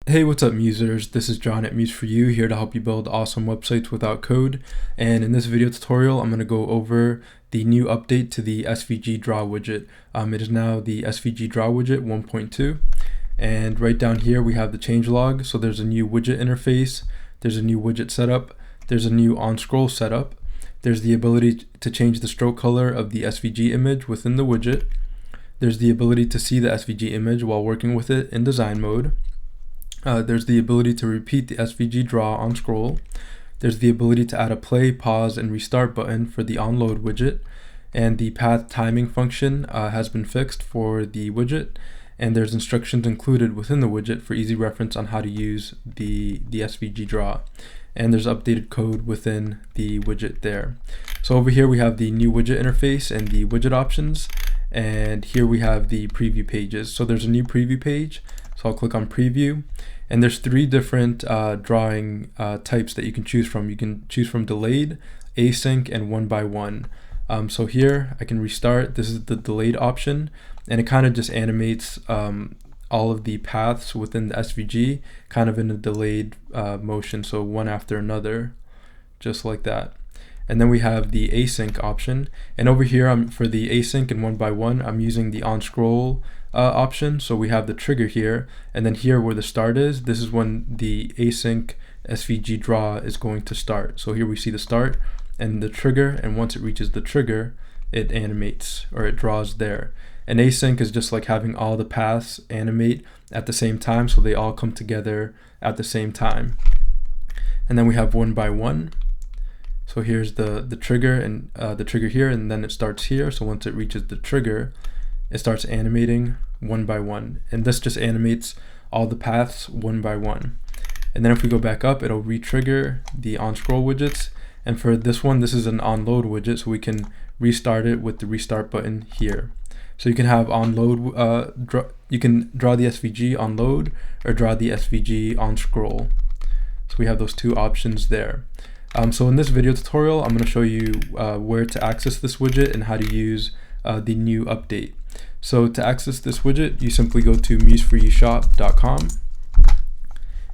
Hey, what's up users? This is John at Muse for You, here to help you build awesome websites without code. And in this video tutorial, I'm going to go over the new update to the Svg Draw widget. It is now the Svg Draw Widget 1.2. And right down here, we have the changelog. So there's a new widget interface, there's a new widget setup, there's a new on-scroll setup, there's the ability to change the stroke color of the Svg image within the widget, there's the ability to see the Svg image while working with it in design mode. There's the ability to repeat the Svg Draw on scroll. There's the ability to add a play, pause, and restart button for the onload widget. And the path timing function has been fixed for the widget. And there's instructions included within the widget for easy reference on how to use the Svg Draw. And there's updated code within the widget there. So over here we have the new widget interface and the widget options. And here we have the preview pages. So there's a new preview page. So I'll click on preview, and there's three different drawing types that you can choose from. You can choose from delayed, async, and one by one. So here I can restart. This is the delayed option, and it kind of just animates all of the paths within the Svg kind of in a delayed motion, so one after another, just like that. And then we have the async option, and over here for the async and one by one, I'm using the on scroll option. So we have the trigger here, and then here where the start is, this is when the async Svg Draw is going to start. So here we see the start and the trigger, and once it reaches the trigger, it animates, or it draws there. And async is just like having all the paths animate at the same time, so they all come together at the same time. And then we have one by one. So here's the trigger, and the trigger here, and then it starts here. So once it reaches the trigger, it starts animating one by one, and this just animates all the paths one by one. And then if we go back up, it'll re-trigger the on-scroll widgets, and for this one, this is an onload widget, so we can restart it with the restart button here. So you can have onload, you can draw the Svg on load or draw the Svg on scroll. So we have those two options there. So in this video tutorial, I'm going to show you where to access this widget and how to use the new update. So to access this widget, you simply go to museforyoushop.com,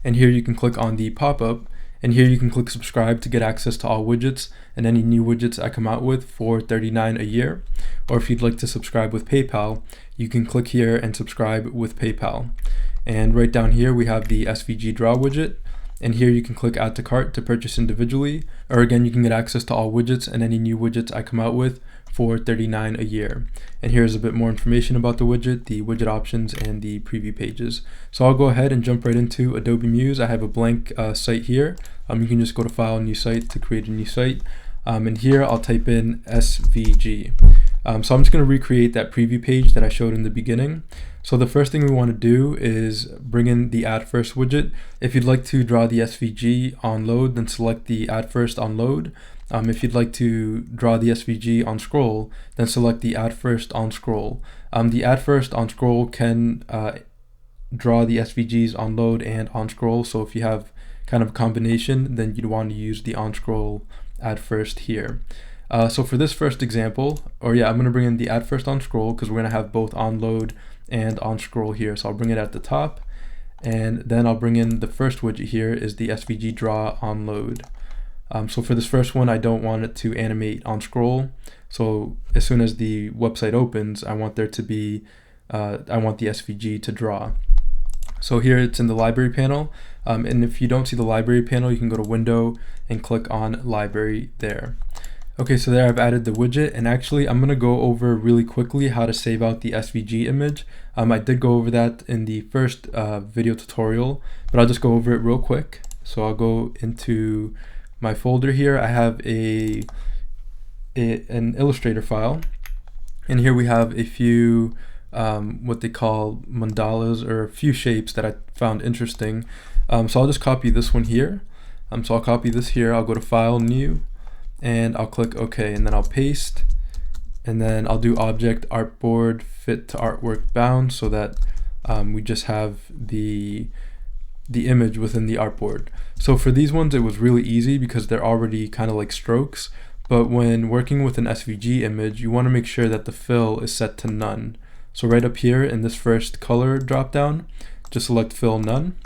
and here you can click on the pop-up, and here you can click subscribe to get access to all widgets and any new widgets I come out with for $39 a year. Or if you'd like to subscribe with PayPal, you can click here and subscribe with PayPal. And right down here we have the Svg Draw widget, and here you can click add to cart to purchase individually, or again you can get access to all widgets and any new widgets I come out with for $39 a year. And here's a bit more information about the widget options, and the preview pages. So I'll go ahead and jump right into Adobe Muse. I have a blank site here. You can just go to File, New Site to create a new site. And here I'll type in Svg. So I'm just going to recreate that preview page that I showed in the beginning. So the first thing we want to do is bring in the Add First widget. If you'd like to draw the Svg on load, then select the Add First on load. If you'd like to draw the Svg on scroll, then select the Add First on scroll. The Add First on scroll can draw the SVGs on load and on scroll. So if you have kind of a combination, then you'd want to use the on scroll Add First here. So for this first example, I'm going to bring in the Add First on scroll because we're going to have both on load and on scroll here. So I'll bring it at the top, and then I'll bring in the first widget here is the Svg Draw Onload. So for this first one, I don't want it to animate on scroll. So as soon as the website opens, I want there to be, I want the Svg to draw. So here it's in the library panel. And if you don't see the library panel, you can go to Window and click on Library there. Okay, so there I've added the widget, and actually I'm going to go over really quickly how to save out the Svg image. I did go over that in the first video tutorial, but I'll just go over it real quick. So I'll go into my folder here. I have an Illustrator file, and here we have a few what they call mandalas, or a few shapes that I found interesting. So I'll just copy this one here. So I'll copy this here, I'll go to File, New, and I'll click OK, and then I'll paste, and then I'll do Object Artboard Fit to Artwork Bound, so that we just have the image within the artboard. So for these ones, it was really easy because they're already kind of like strokes, but when working with an Svg image, you want to make sure that the fill is set to none. So right up here in this first color drop down, just select fill none,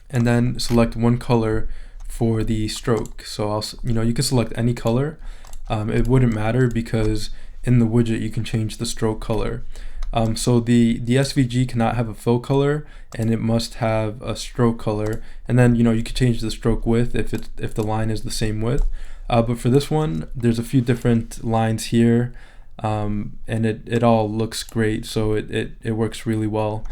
and then select one color for the stroke. So you can select any color. It wouldn't matter because in the widget you can change the stroke color. So the SVG cannot have a fill color, and it must have a stroke color. And then you can change the stroke width if the line is the same width. But for this one, there's a few different lines here, and it all looks great. So it works really well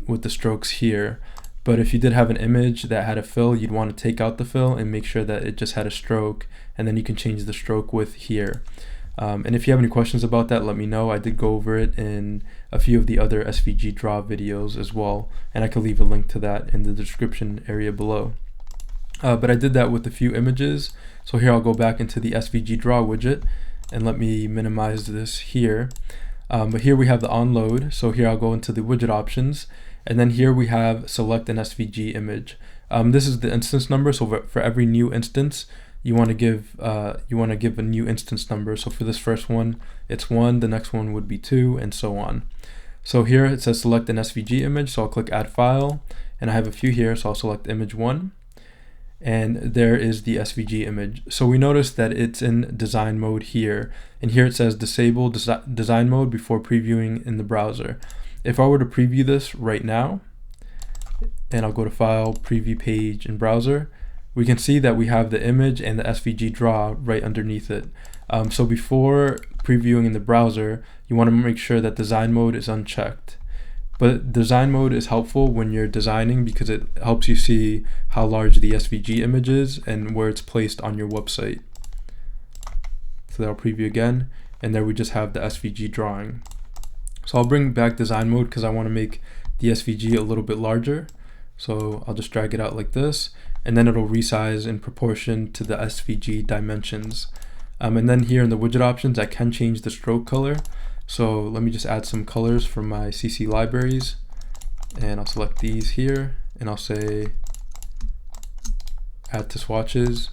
with the strokes here. But if you did have an image that had a fill, you'd want to take out the fill and make sure that it just had a stroke, and then you can change the stroke width here. And if you have any questions about that, let me know. I did go over it in a few of the other SVG Draw videos as well, and I can leave a link to that in the description area below. But I did that with a few images. So here I'll go back into the Svg Draw widget, and let me minimize this here. But here we have the onload. So here I'll go into the widget options, and then here we have select an Svg image. This is the instance number. So for every new instance, you want to give a new instance number. So for this first one, it's 1. The next one would be 2, and so on. So here it says select an Svg image. So I'll click Add File, and I have a few here. So I'll select Image 1, and there is the Svg image. So we notice that it's in design mode here, and here it says disable design mode before previewing in the browser. If I were to preview this right now, and I'll go to File, Preview Page in Browser, we can see that we have the image and the Svg Draw right underneath it. So before previewing in the browser, you want to make sure that design mode is unchecked. But design mode is helpful when you're designing because it helps you see how large the Svg image is and where it's placed on your website. So that'll preview again, and there we just have the Svg drawing. So I'll bring back design mode because I want to make the Svg a little bit larger. So I'll just drag it out like this, and then it'll resize in proportion to the Svg dimensions. And then here in the widget options, I can change the stroke color. So let me just add some colors from my CC libraries, and I'll select these here, and I'll say add to swatches,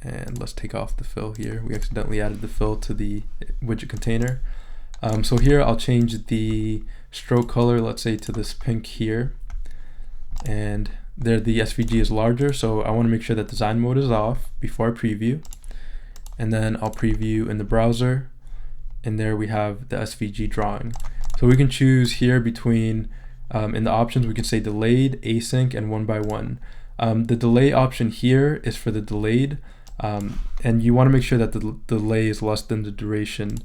and let's take off the fill here. We accidentally added the fill to the widget container. So here I'll change the stroke color, let's say to this pink here, and there the Svg is larger, so I want to make sure that design mode is off before I preview, and then I'll preview in the browser, and there we have the Svg drawing. So we can choose here between, in the options we can say delayed, async, and 1 by 1. The delay option here is for the delayed, and you want to make sure that the delay is less than the duration.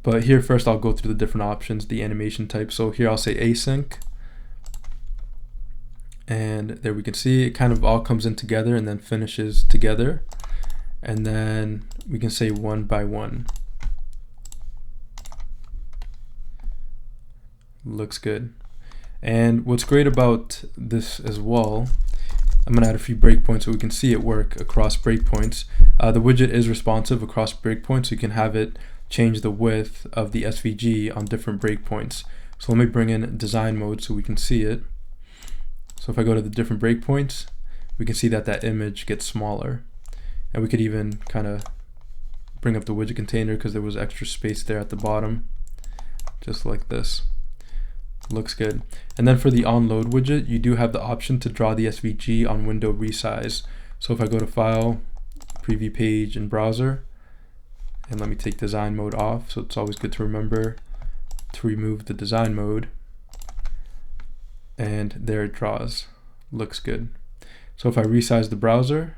But here first I'll go through the different options, the animation type. So here I'll say async, and there we can see it kind of all comes in together and then finishes together. And then we can say 1 by 1. Looks good. And what's great about this as well, I'm going to add a few breakpoints so we can see it work across breakpoints. The widget is responsive across breakpoints, so you can have it change the width of the Svg on different breakpoints. So let me bring in design mode so we can see it. So if I go to the different breakpoints, we can see that that image gets smaller. And we could even kind of bring up the widget container because there was extra space there at the bottom, just like this. Looks good. And then for the onload widget, you do have the option to draw the Svg on window resize. So if I go to File, Preview Page in Browser, and let me take design mode off, so it's always good to remember to remove the design mode. And there it draws. Looks good. So if I resize the browser,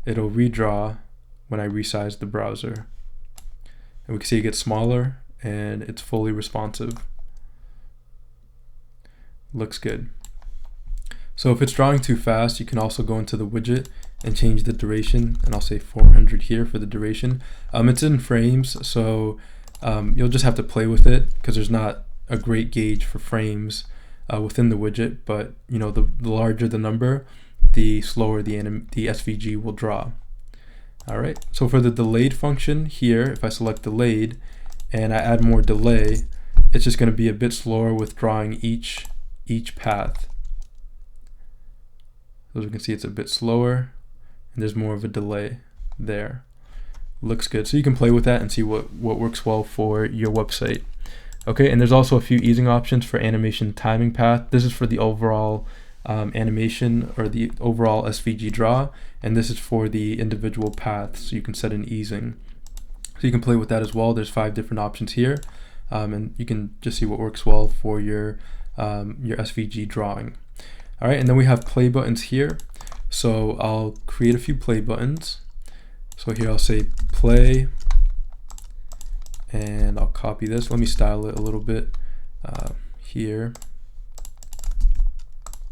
it'll redraw when I resize the browser. And we can see it gets smaller and it's fully responsive. Looks good. So if it's drawing too fast, you can also go into the widget and change the duration, and I'll say 400 here for the duration. It's in frames, so you'll just have to play with it because there's not a great gauge for frames within the widget, but you know, the larger the number, the slower the Svg will draw. All right, so for the delayed function here, if I select delayed and I add more delay, it's just going to be a bit slower with drawing each path. As you can see, it's a bit slower and there's more of a delay there. Looks good. So you can play with that and see what works well for your website. Okay, and there's also a few easing options for animation timing path. This is for the overall animation or the overall SVG draw, and this is for the individual paths, so you can set an easing. So you can play with that as well. There's 5 different options here, and you can just see what works well for your SVG drawing. All right, and then we have play buttons here. So I'll create a few play buttons. So here I'll say play, and I'll copy this. Let me style it a little bit here,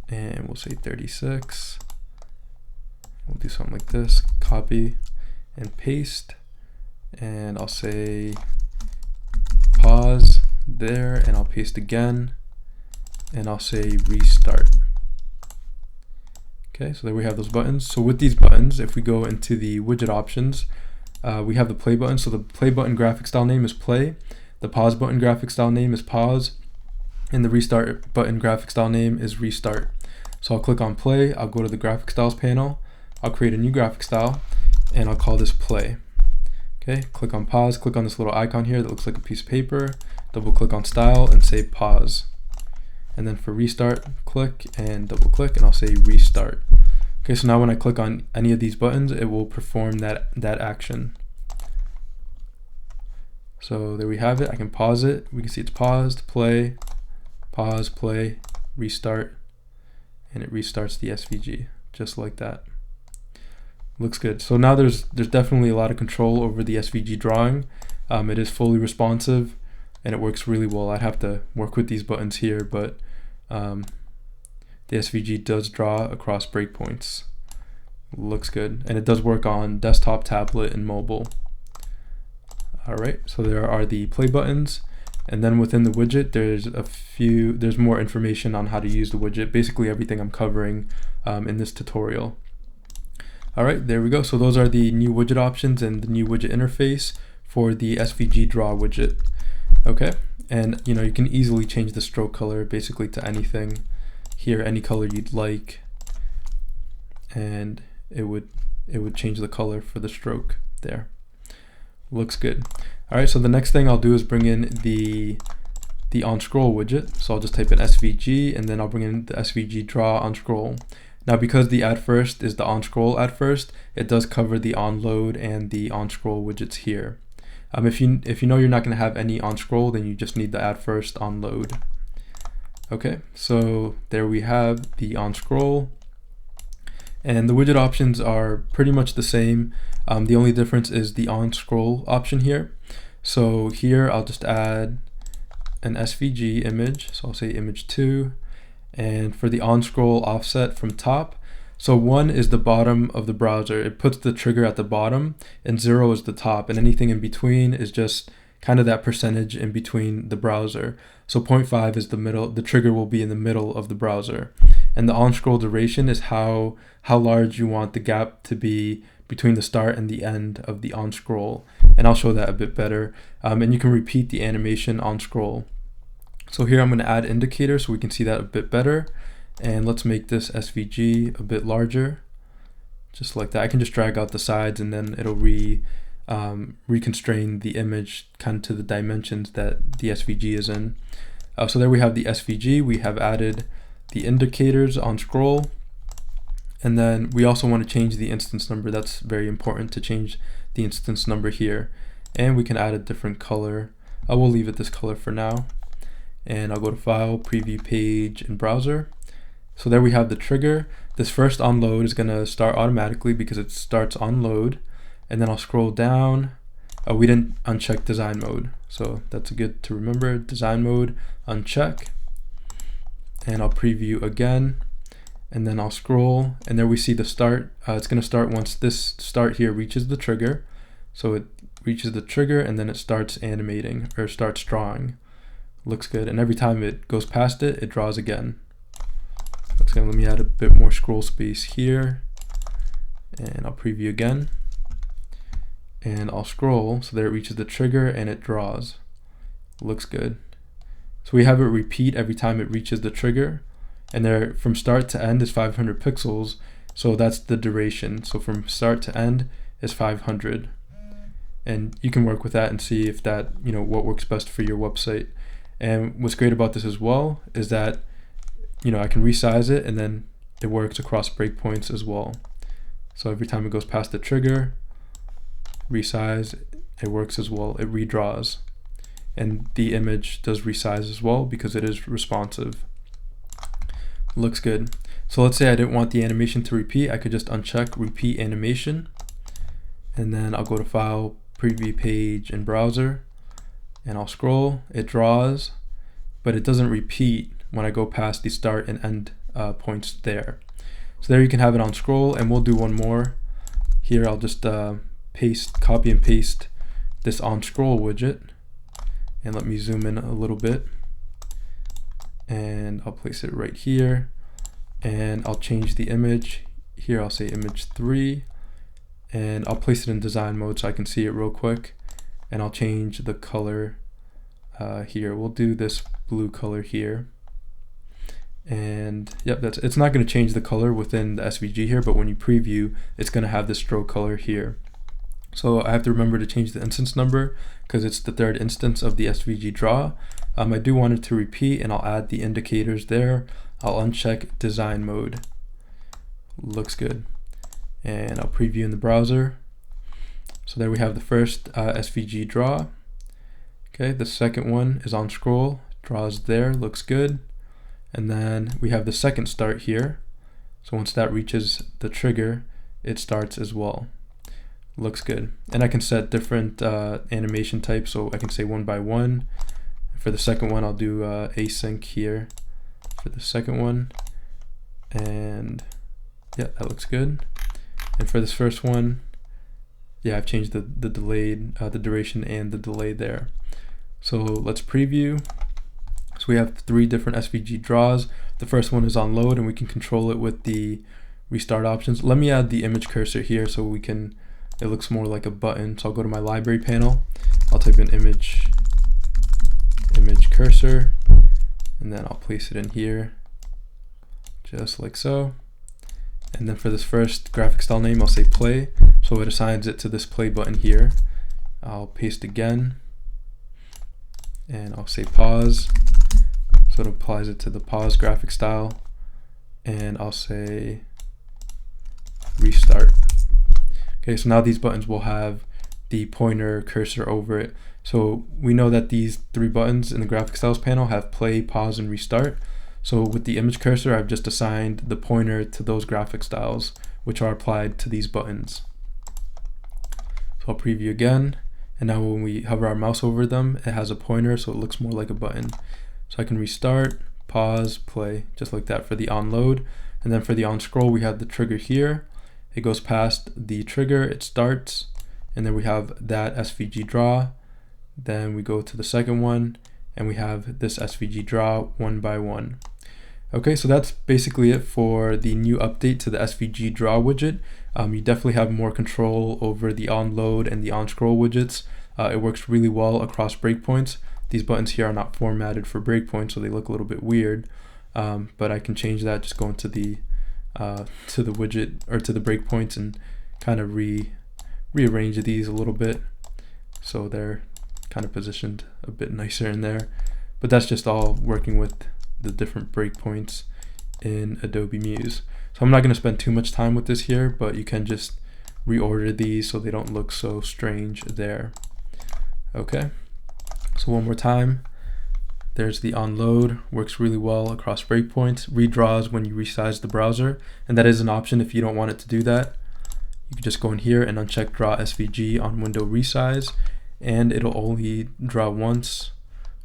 and we'll say 36. We'll do something like this, copy and paste, and I'll say pause there, and I'll paste again, and I'll say restart. Okay, so there we have those buttons. So with these buttons, if we go into the widget options, we have the play button. So the play button graphic style name is play, the pause button graphic style name is pause, and the restart button graphic style name is restart. So I'll click on play, I'll go to the graphic styles panel, I'll create a new graphic style, and I'll call this play. Okay, click on pause, click on this little icon here that looks like a piece of paper, double click on style and say pause. And then for restart, click and double click, and I'll say restart. Okay, so now when I click on any of these buttons, it will perform that action. So there we have it. I can pause it. We can see it's paused, play, pause, play, restart, and it restarts the SVG just like that. Looks good. So now there's definitely a lot of control over the SVG drawing. It is fully responsive, and it works really well. I'd have to work with these buttons here, but the SVG does draw across breakpoints. Looks good, and it does work on desktop, tablet, and mobile. All right, so there are the play buttons, and then within the widget, there's more information on how to use the widget. Basically everything I'm covering in this tutorial. All right, there we go. So those are the new widget options and the new widget interface for the SVG Draw widget. Okay, and you can easily change the stroke color basically to anything here, any color you'd like, and it would change the color for the stroke there. Looks good. All right, so the next thing I'll do is bring in the on scroll widget. So I'll just type in SVG, and then I'll bring in the SVG Draw on scroll. Now, because the add first is the on scroll add first, it does cover the on load and the on scroll widgets here. If you know you're not going to have any on scroll, then you just need the add first on load. Okay, so there we have the on scroll, and the widget options are pretty much the same. The only difference is the on scroll option here. So here I'll just add an SVG image, so I'll say image 2, and for the on scroll offset from top, so 1 is the bottom of the browser. It puts the trigger at the bottom, and 0 is the top, and anything in between is just kind of that percentage in between the browser. So 0.5 is the middle, the trigger will be in the middle of the browser. And the on scroll duration is how large you want the gap to be between the start and the end of the on scroll. And I'll show that a bit better. And you can repeat the animation on scroll. So here I'm going to add indicator so we can see that a bit better. And let's make this SVG a bit larger, just like that. I can just drag out the sides, and then it'll reconstrain the image kind of to the dimensions that the SVG is in. So there we have the SVG. We have added the indicators on scroll, and then we also want to change the instance number. That's very important to change the instance number here, and we can add a different color. I will leave it this color for now, and I'll go to File, Preview Page, and Browser. So there we have the trigger. This first on load is going to start automatically because it starts on load, and then I'll scroll down. We didn't uncheck design mode, so that's good to remember. Design mode, uncheck, and I'll preview again, and then I'll scroll, and there we see the start. It's going to start once this start here reaches the trigger. So it reaches the trigger, and then it starts animating or starts drawing. Looks good, and every time it goes past it, it draws again. Looks good. Let me add a bit more scroll space here, and I'll preview again, and I'll scroll, so there it reaches the trigger and it draws. Looks good. So we have it repeat every time it reaches the trigger, and there from start to end is 500 pixels, so that's the duration. So from start to end is 500, and you can work with that and see if that, what works best for your website. And what's great about this as well is that I can resize it, and then it works across breakpoints as well. So every time it goes past the trigger, resize, it works as well. It redraws, and the image does resize as well because it is responsive. Looks good. So let's say I didn't want the animation to repeat. I could just uncheck repeat animation, and then I'll go to File, Preview Page in Browser, and I'll scroll. It draws, but it doesn't repeat when I go past the start and end points there. So there you can have it on scroll, and we'll do one more. Here I'll just copy and paste this on scroll widget, and let me zoom in a little bit, and I'll place it right here, and I'll change the image. Here I'll say image 3, and I'll place it in design mode so I can see it real quick, and I'll change the color here. We'll do this blue color here, and yep, it's not going to change the color within the SVG here, but when you preview, it's going to have this stroke color here. So I have to remember to change the instance number because it's the third instance of the SVG Draw. I do want it to repeat, and I'll add the indicators there. I'll uncheck design mode. Looks good. And I'll preview in the browser. So there we have the first SVG Draw. Okay, the second one is on scroll, draws there, looks good. And then we have the second start here. So once that reaches the trigger, it starts as well. Looks good. And I can set different animation types, so I can say 1 by 1. For the second one, I'll do async here for the second one, and yeah, that looks good. And for this first one, yeah, I've changed the delayed, the duration and the delay there. So let's preview. So we have 3 different SVG draws. The first one is on load, and we can control it with the restart options. Let me add the image cursor here so we can, it looks more like a button. So I'll go to my library panel. I'll type in image cursor, and then I'll place it in here just like so. And then for this first graphic style name, I'll say play, so it assigns it to this play button here. I'll paste again, and I'll say pause, so it applies it to the pause graphic style, and I'll say restart. Okay, so now these buttons will have the pointer cursor over it. So we know that these 3 buttons in the graphic styles panel have play, pause, and restart. So with the image cursor, I've just assigned the pointer to those graphic styles, which are applied to these buttons. So I'll preview again, and now when we hover our mouse over them, it has a pointer, so it looks more like a button. So I can restart, pause, play, just like that for the on load. And then for the on scroll, we have the trigger here. It goes past the trigger, it starts, and then we have that SVG draw. Then we go to the second one, and we have this SVG draw 1 by 1. Okay, so that's basically it for the new update to the SVG Draw widget. You definitely have more control over the onload and the on-scroll widgets. It works really well across breakpoints. These buttons here are not formatted for breakpoints, so they look a little bit weird. But I can change that, just go into the widget or to the breakpoints and kind of rearrange these a little bit so they're kind of positioned a bit nicer in there. But that's just all working with the different breakpoints in Adobe Muse. So I'm not going to spend too much time with this here, but you can just reorder these so they don't look so strange there. Okay, so one more time. There's the onload, works really well across breakpoints, redraws when you resize the browser, and that is an option if you don't want it to do that. You can just go in here and uncheck Draw SVG on window resize, and it'll only draw once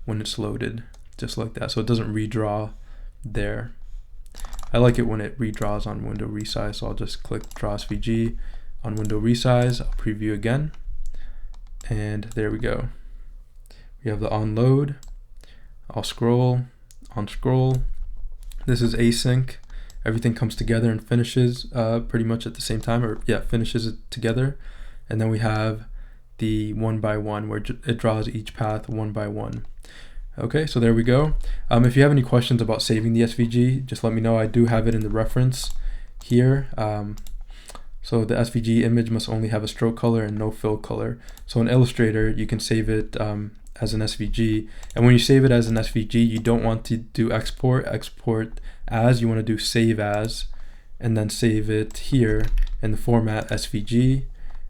when it's loaded, just like that, so it doesn't redraw there. I like it when it redraws on window resize, so I'll just click Draw SVG on window resize, I'll preview again, and there we go. We have the onload. I'll scroll, on scroll. This is async. Everything comes together and finishes pretty much at the same time, or yeah, finishes it together. And then we have the 1 by 1 where it draws each path 1 by 1. Okay, so there we go. If you have any questions about saving the SVG, just let me know. I do have it in the reference here. So the SVG image must only have a stroke color and no fill color. So in Illustrator, you can save it as an SVG. And when you save it as an SVG, you don't want to do export as, you want to do save as, and then save it here in the format SVG,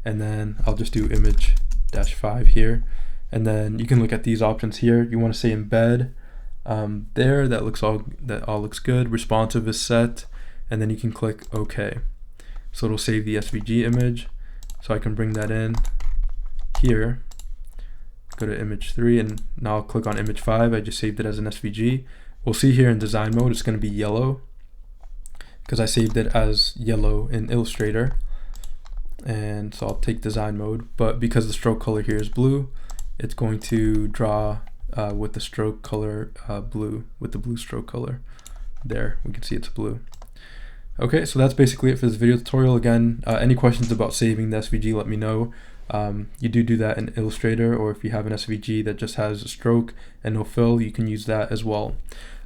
and then I'll just do image-5 here. And then you can look at these options here. You want to say embed there, that all looks good. Responsive is set, and then you can click OK. So it'll save the SVG image. So I can bring that in here, go to image 3, and now I'll click on image 5. I just saved it as an SVG. We'll see here in design mode it's going to be yellow because I saved it as yellow in Illustrator. And so I'll take design mode, but because the stroke color here is blue, it's going to draw with the stroke color blue, with the blue stroke color. There, we can see it's blue. Okay, so that's basically it for this video tutorial. Again, any questions about saving the SVG, let me know. You do that in Illustrator, or if you have an SVG that just has a stroke and no fill, you can use that as well.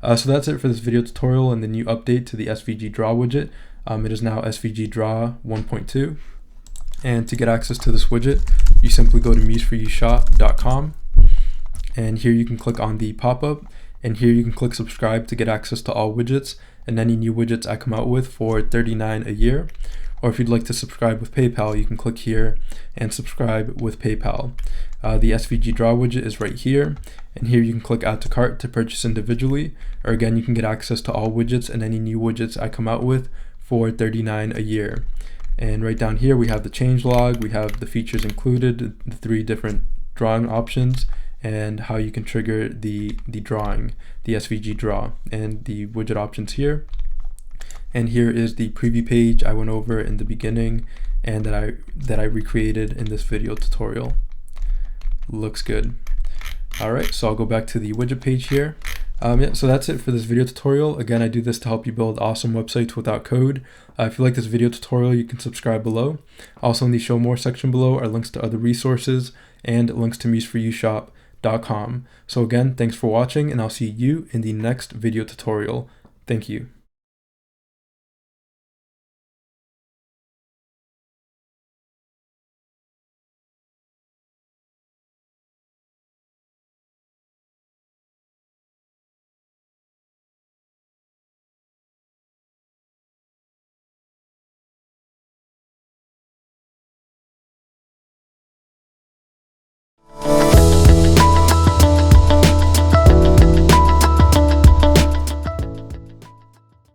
So that's it for this video tutorial and the new update to the Svg Draw widget. It is now Svg Draw 1.2. And to get access to this widget, you simply go to museforyoushop.com, and here you can click on the pop-up, and here you can click subscribe to get access to all widgets and any new widgets I come out with for $39 a year. Or if you'd like to subscribe with PayPal, you can click here and subscribe with PayPal. The Svg Draw widget is right here, and here you can click add to cart to purchase individually, or again, you can get access to all widgets and any new widgets I come out with for $39 a year. And right down here we have the changelog, we have the features included, the 3 different drawing options, and how you can trigger the drawing, the Svg Draw, and the widget options here. And here is the preview page I went over in the beginning and that I recreated in this video tutorial. Looks good. Alright, so I'll go back to the widget page here. So that's it for this video tutorial. Again, I do this to help you build awesome websites without code. If you like this video tutorial, you can subscribe below. Also in the show more section below are links to other resources and links to museforyoushop.com. So again, thanks for watching, and I'll see you in the next video tutorial. Thank you.